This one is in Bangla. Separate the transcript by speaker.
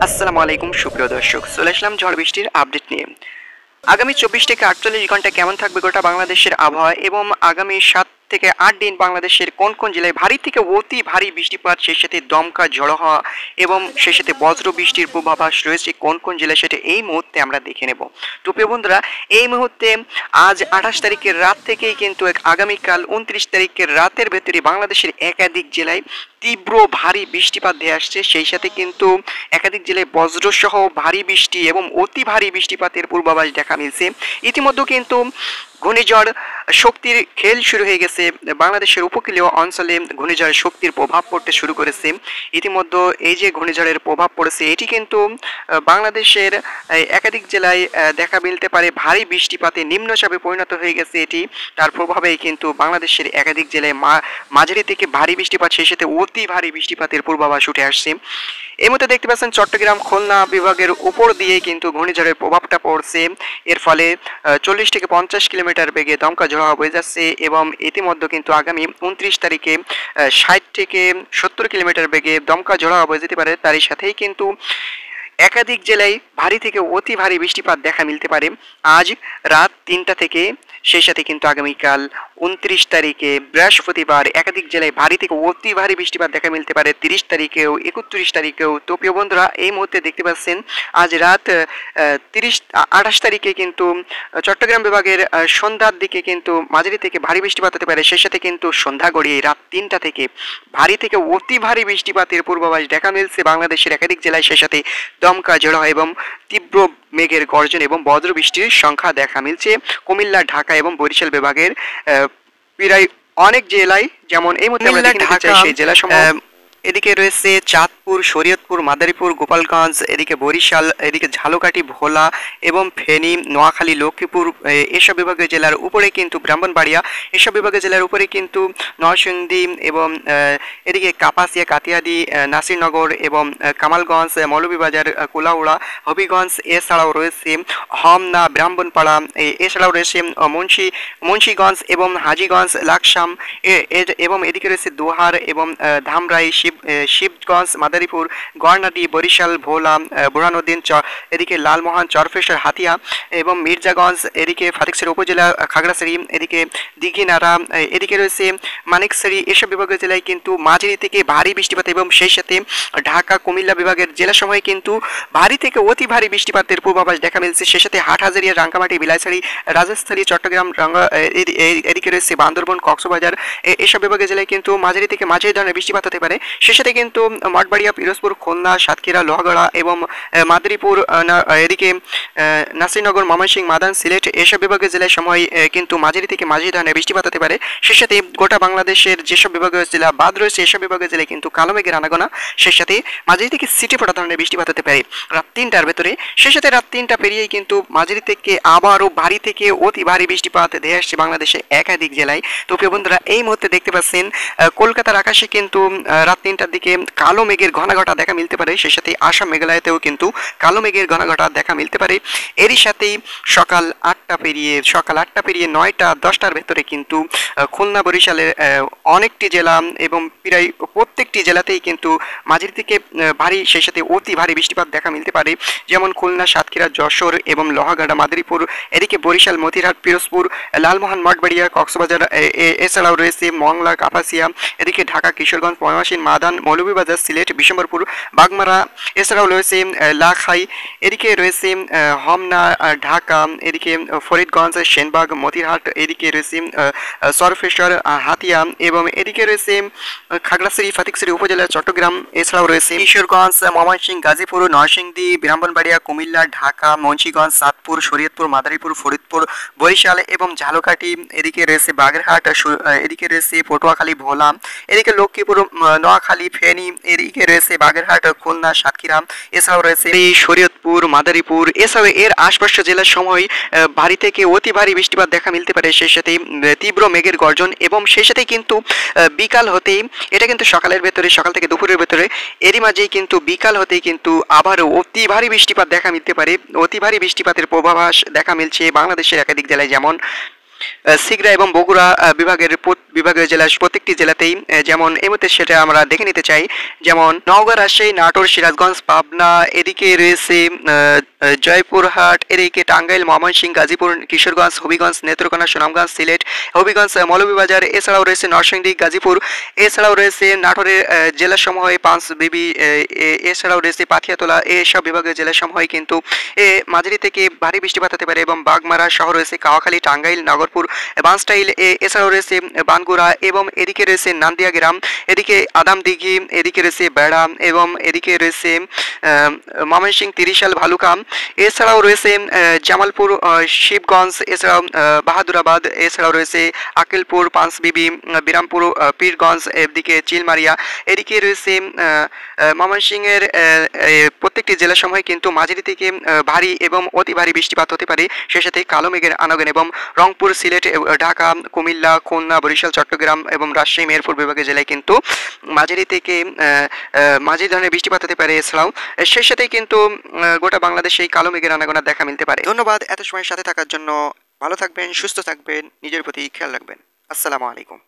Speaker 1: আসসালামু আলাইকুম সুপ্রিয় দর্শক, চলে আসলাম ঝড় বৃষ্টির আপডেট নিয়ে। আগামী 24 থেকে 48 ঘন্টা কেমন থাকবে গোটা বাংলাদেশের আবহাওয়া এবং আগামী 7 থেকে 8 দিন বাংলাদেশের কোন কোন জেলায় ভারী থেকে অতি ভারী বৃষ্টিপাত, সেই সাথে দমকা ঝড়ো হওয়া এবং সেই সাথে বজ্র বৃষ্টির পূর্বাভাস রয়েছে কোন কোন জেলায়, সেটা এই মুহূর্তে আমরা দেখে নেব। তো প্রিয় বন্ধুরা, এই মুহূর্তে আজ 28 তারিখের রাত থেকেই কিন্তু আগামীকাল 29 তারিখের রাতের ভেতরে বাংলাদেশের একাধিক জেলায় তীব্র ভারী বৃষ্টিপাত ধেয়ে আসছে। সেই সাথে কিন্তু একাধিক জেলায় বজ্রসহ ভারী বৃষ্টি এবং অতি ভারী বৃষ্টিপাতের পূর্বাভাস দেখা মিলছে। ইতিমধ্যে কিন্তু ঘূর্ণিঝড় শক্তির খেল শুরু হয়ে গেছে। বাংলাদেশের উপকূলীয় অঞ্চলে ঘূর্ণিঝড় শক্তির প্রভাব পড়তে শুরু করেছে। ইতিমধ্যে এই যে ঘূর্ণিঝড়ের প্রভাব পড়েছে, এটি কিন্তু বাংলাদেশের একাধিক জেলায় দেখা মিলতে পারে ভারী বৃষ্টিপাতে নিম্নচাপে পরিণত হয়ে গেছে এটি। তার প্রভাবেই কিন্তু বাংলাদেশের একাধিক জেলায় মাঝারি থেকে ভারী বৃষ্টিপাত, সেই সাথে অতি ভারী বৃষ্টিপাতের পূর্বাভাস উঠে আসছে। এই মধ্যে দেখতে পাচ্ছেন চট্টগ্রাম খুলনা বিভাগের উপর দিয়ে কিন্তু ঘূর্ণিঝড়ের প্রভাবটা পড়ছে। এর ফলে 40 থেকে 50 কিলোমিটার বেগে দমকা ঝড়ো হাওয়া বয়ে যাচ্ছে এবং ইতিমধ্যে কিন্তু আগামী 29 তারিখে 60 থেকে 70 কিলোমিটার বেগে দমকা ঝড়ো হাওয়া বয়ে যেতে পারে। তারই সাথেই কিন্তু একাধিক জেলায় ভারী থেকে অতি ভারী বৃষ্টিপাত দেখা মিলতে পারে আজ রাত 3টা থেকে। সেই সাথে কিন্তু আগামীকাল 29 তারিখে বৃহস্পতিবার একাধিক জেলায় ভারী থেকে অতি ভারী বৃষ্টিপাত দেখা মিলতে পারে 30 তারিখেও 31 তারিখেও। তো প্রিয় বন্ধুরা, এই মুহূর্তে দেখতে পাচ্ছেন আজ রাত 28 তারিখে কিন্তু চট্টগ্রাম বিভাগের সন্ধ্যার দিকে কিন্তু মাঝারি থেকে ভারী বৃষ্টিপাত হতে পারে। সেই সাথে কিন্তু সন্ধ্যা গড়িয়ে রাত 3টা থেকে ভারী থেকে অতি ভারী বৃষ্টিপাতের পূর্বাভাস দেখা মিলছে বাংলাদেশের একাধিক জেলায়। সেই সাথে দমকা ঝড়ো এবং তীব্র মেঘের গর্জন এবং বজ্র বৃষ্টির সংখ্যা দেখা মিলছে কুমিল্লা, ঢাকা এবং বরিশাল বিভাগের প্রায় অনেক জেলায়। যেমন এই মুহূর্তে আমরা দেখতে চাই সেই জেলাসমূহ। এদিকে রয়েছে চাঁদপুর, শরীয়তপুর, মাদারীপুর, গোপালগঞ্জ, এদিকে বরিশাল, এদিকে ঝালকাঠি, ভোলা এবং ফেনী, নোয়াখালী, লক্ষ্মীপুর, এসব বিভাগীয় জেলার উপরে কিন্তু ব্রাহ্মণবাড়িয়া, এসব বিভাগীয় জেলার উপরে কিন্তু নরসিংদী এবং এদিকে কাপাসিয়া, কাতিয়াদি, নাসিরনগর এবং কামালগঞ্জ, মৌলভীবাজার, কুলাউড়া, হবিগঞ্জ, এছাড়াও রয়েছে হোমনা, ব্রাহ্মণপাড়া, এছাড়াও রয়েছে মুন্সিগঞ্জ এবং হাজীগঞ্জ, লাকসাম এবং এদিকে রয়েছে দোহার এবং ধামরাই, শিবগঞ্জ, মাদারীপুর, গড়নাদি, বরিশাল, ভোলা, বুরহানুদ্দিন, এদিকে লালমোহন, চরফেশ্বর, হাতিয়া এবং মির্জাগঞ্জ, এদিকে ফটিকছড়ি উপজেলা, খাগড়াছড়ি, এদিকে দিঘিনাড়া, এদিকে রয়েছে মানিকছড়ি। এসব বিভাগের জেলায় কিন্তু মাঝারি থেকে ভারী বৃষ্টিপাত এবং সেই সাথে ঢাকা, কুমিল্লা বিভাগের জেলাসমূহে কিন্তু ভারী থেকে অতি ভারী বৃষ্টিপাতের পূর্বাভাস দেখা মিলছে। সেই সাথে হাটহাজারিয়া, রাঙ্গামাটি, বিলাইছড়ি, রাজস্থলী, চট্টগ্রাম, এদিকে রয়েছে বান্দরবন, কক্সবাজার, এসব বিভাগের জেলায় কিন্তু মাঝারি থেকে মাঝারি ধরনের বৃষ্টিপাত হতে পারে। সে সাথে কিন্তু মঠবাড়িয়া, পিরোজপুর, খুলনা, সাতক্ষীরা, লোহাগড়া এবং মাদারীপুর, এদিকে নাসিরনগর, ময়মনসিংহ, মাদান, সিলেট, এসব বিভাগের জেলায় সময় কিন্তু মাঝারি থেকে মাঝারি ধরনের বৃষ্টিপাত হতে পারে। সে সাথে গোটা বাংলাদেশের যেসব বিভাগীয় জেলা বাদ রয়েছে এসব বিভাগের জেলায় কিন্তু কালো মেঘের আনাগোনা, সে সাথে মাঝারি থেকে সিটি পড়া ধরনের বৃষ্টিপাত হতে পারে রাত 3টার ভেতরে। সে সাথে রাত 3টা পেরিয়েই কিন্তু মাঝারি থেকে আবারও ভারী থেকে অতি ভারী বৃষ্টিপাত ধেয়ে আসছে বাংলাদেশের একাধিক জেলায়। তো প্রিয় বন্ধুরা, এই মুহূর্তে দেখতে পাচ্ছেন কলকাতার আকাশে কিন্তু রাত 3টার দিকে কালো মেঘের ঘনাঘটা দেখা মিলতে পারে। সেই সাথে আসাম, মেঘালয়তেও কিন্তু কালো মেঘের ঘনাঘটা দেখা মিলতে পারে। এরই সাথেই সকাল 8টা পেরিয়ে 9টা 10টার ভেতরে কিন্তু খুলনা, বরিশালের অনেকটি জেলা এবং প্রায় প্রত্যেকটি জেলাতেই কিন্তু মাঝারি থেকে ভারী, সেই সাথে অতি ভারী বৃষ্টিপাত দেখা মিলতে পারে। যেমন খুলনা, সাতক্ষীরা, যশোর এবং লোহাগাড়া, মাদারীপুর, এদিকে বরিশাল, মতিরহাট, পিরোজপুর, লালমোহন, মঠবাড়িয়া, কক্সবাজার, এছাড়াও রয়েছে মংলা, কাপাসিয়া, এদিকে ঢাকা, কিশোরগঞ্জ, ময়মনসিংহ, মাদান, মৌলভীবাজার, সিলেট, বিশম্বরপুর, বাগমারা, এছাড়াও রয়েছে লাখাই, এদিকে রয়েছে হোমনা, ঢাকা, এদিকে ফরিদগঞ্জ, সেনবাগ, মতিরহাট, এদিকে রয়েছে চরফেশ্বর, হাতিয়া এবং এদিকে রয়েছে খাগড়াছড়ি, ফটিকছড়ি উপজেলা, চট্টগ্রাম, এছাড়াও রয়েছে কিশোরগঞ্জ, ময়মনসিংহ, গাজীপুর, নরসিংদী, ব্রাহ্মণবাড়িয়া, কুমিল্লা, ঢাকা, মুন্সিগঞ্জ, চাঁদপুর, শরীয়তপুর, মাদারীপুর, ফরিদপুর, বরিশাল এবং ঝালকাঠি, এদিকে রয়েছে বাগেরহাট, এদিকে রয়েছে পটুয়াখালী, ভোলা, এদিকে লক্ষ্মীপুর, নোয়াখালী, ফেনী, এদিকে রয়েছে বাগেরহাট, খুলনা, সাতক্ষীরা, এছাড়াও রয়েছে শরীয়তপুর, মাদারীপুর, এছাড়াও এর আশপাশের জেলার সময় ভারী থেকে অতি ভারী বৃষ্টিপাত দেখা মিলতে পারে। সেই সাথে তীব্র মেঘের গর্জন এবং সেই সাথে কিন্তু বিকাল হতেই, এটা কিন্তু সকালের ভেতরে, সকাল থেকে দুপুরের ভেতরে, এরই মাঝেই কিন্তু বিকাল হতেই কিন্তু আবারও অতি ভারী বৃষ্টিপাত দেখা মিলতে পারে। অতি ভারী বৃষ্টিপাতের পূর্বাভাস দেখা মিলছে বাংলাদেশের একাধিক জেলায়। যেমন সিগড়া এবং বগুড়া বিভাগীয় জেলা প্রত্যেকটি জেলাতেই যেমন এই মুহূর্তে সেটা আমরা দেখে নিতে চাই। যেমন নওগাঁ, রাজশাহী, নাটোর, সিরাজগঞ্জ, পাবনা, এদিকে রয়েছে জয়পুরহাট, এদিকে টাঙ্গাইল, ময়মনসিংহ, গাজীপুর, কিশোরগঞ্জ, হবিগঞ্জ, নেত্রকোনা, সুনামগঞ্জ, সিলেট, হবিগঞ্জ, মৌলভীবাজার, এছাড়াও রয়েছে নরসিংদী, গাজীপুর, এছাড়াও রয়েছে নাটোরের জেলাসমূহে পাঁচবিবি, এছাড়াও রয়েছে পাথিয়াতলা, এসব বিভাগীয় জেলাসমূহে কিন্তু মাঝারি থেকে ভারী বৃষ্টিপাত হতে পারে এবং বাগমারা সহ রয়েছে কাওয়াখালী, টাঙ্গাইল, নগরপুর, বাঁশটাইল, এছাড়াও রয়েছে বানগুড়া এবং এদিকে রয়েছে নান্দিয়া গ্রাম, এদিকে আদামদিঘি, এদিকে রয়েছে বেড়া এবং এদিকে রয়েছে ময়মনসিংহ, তিরিশাল, ভালুকা, এছাড়াও রয়েছে জামালপুর, শিবগঞ্জ, এছাড়াও বাহাদুরাবাদ, এছাড়াও রয়েছে আকিলপুর, পাঁচবিবি, বিরামপুর, পীরগঞ্জ, এদিকে চিলমারিয়া, এদিকে রয়েছে ময়মনসিংহের প্রত্যেকটি জেলাসমূহে কিন্তু মাঝারি থেকে ভারী এবং অতি ভারী বৃষ্টিপাত হতে পারে, সে সাথে কালো মেঘের আনাগোন এবং রংপুর, সিলেট, ঢাকা, কুমিল্লা, খুলনা, বরিশাল, চট্টগ্রাম এবং রাজশাহী, মেহেরপুর বিভাগের জেলায় কিন্তু মাঝারি থেকে মাঝারি ধরনের বৃষ্টিপাত হতে পারে। এছাড়াও সেই সাথে কিন্তু গোটা বাংলাদেশে এই কালো মেঘের আনাগোনা দেখা মিলতে পারে। ধন্যবাদ এত সময় সাথে থাকার জন্য। ভালো থাকবেন, সুস্থ থাকবেন, নিজের প্রতি খেয়াল রাখবেন। আসসালামু আলাইকুম।